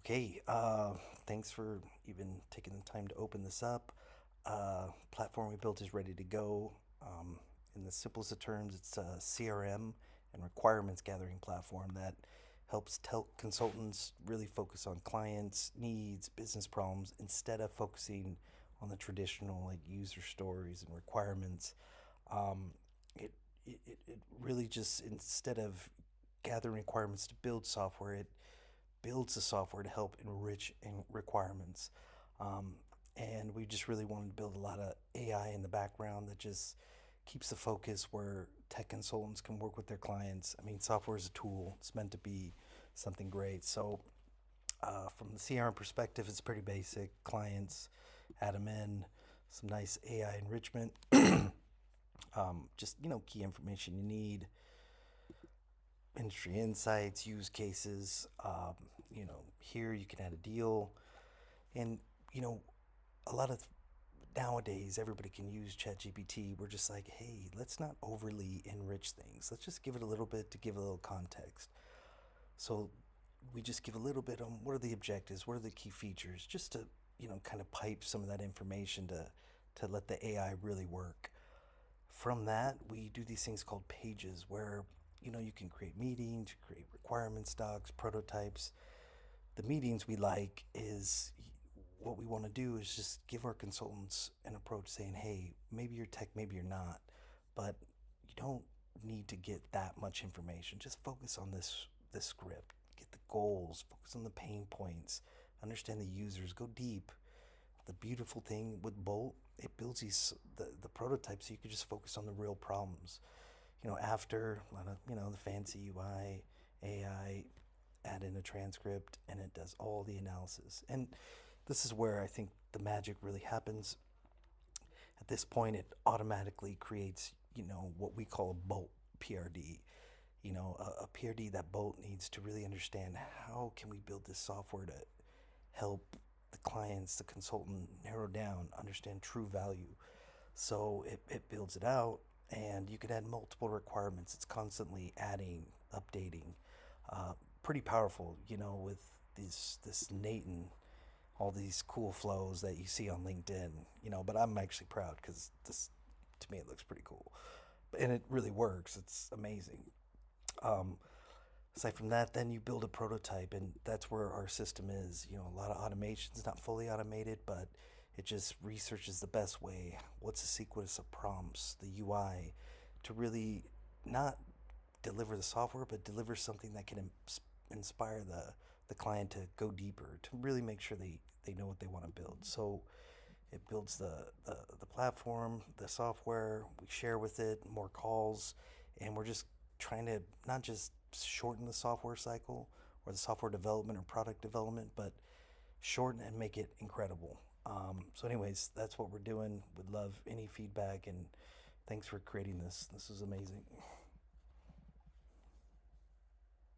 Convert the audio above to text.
Okay, thanks for even taking the time to open this up. Platform we built is ready to go. In the simplest of terms, it's a CRM and requirements gathering platform that helps consultants really focus on clients' needs, business problems, instead of focusing on the traditional like user stories and requirements. Um, it, it really just, instead of gathering requirements to build software, it builds the software to help enrich in requirements. Um, and we just really wanted to build a lot of AI in the background that just keeps the focus where tech consultants can work with their clients. I mean, software is a tool, it's meant to be something great. So, from the CRM perspective, it's pretty basic. Clients, add them in, some nice AI enrichment, just key information you need, industry insights, use cases. Here you can add a deal, and you know, a lot of nowadays everybody can use ChatGPT. We're just like, hey, let's not overly enrich things. Let's just give it a little bit to give a little context. So we just give a little bit on what are the objectives, what are the key features, just to kind of pipe some of that information to let the AI really work. From that, we do these things called pages where you can create meetings, create requirements docs, prototypes. The meetings we like is what we want to do is just give our consultants an approach saying, hey, maybe you're tech, maybe you're not, but you don't need to get that much information. Just focus on this script, get the goals, focus on the pain points, understand the users, go deep. The beautiful thing with Bolt, it builds the prototypes so you can just focus on the real problems. After a lot of the fancy UI, AI, add in a transcript, and it does all the analysis. And this is where I think the magic really happens. At this point, it automatically creates what we call a Bolt PRD. A PRD that Bolt needs to really understand how can we build this software to help the clients, the consultant narrow down, understand true value. So it builds it out, and you can add multiple requirements. It's constantly adding, updating. Uh, Pretty powerful, with this Nate and all these cool flows that you see on LinkedIn. But I'm actually proud because this, to me, it looks pretty cool, and it really works. It's amazing. Um, Aside from that, then you build a prototype, and that's where our system is. A lot of automation. It's not fully automated, but it just researches the best way. What's the sequence of prompts, the UI, to really not deliver the software, but deliver something that can inspire the client to go deeper, to really make sure they know what they want to build. So it builds the platform, the software, we share with it, more calls, and we're just trying to not just shorten the software cycle or the software development or product development, but shorten and make it incredible. So, anyways, that's what we're doing. Would love any feedback, and thanks for creating this. This is amazing.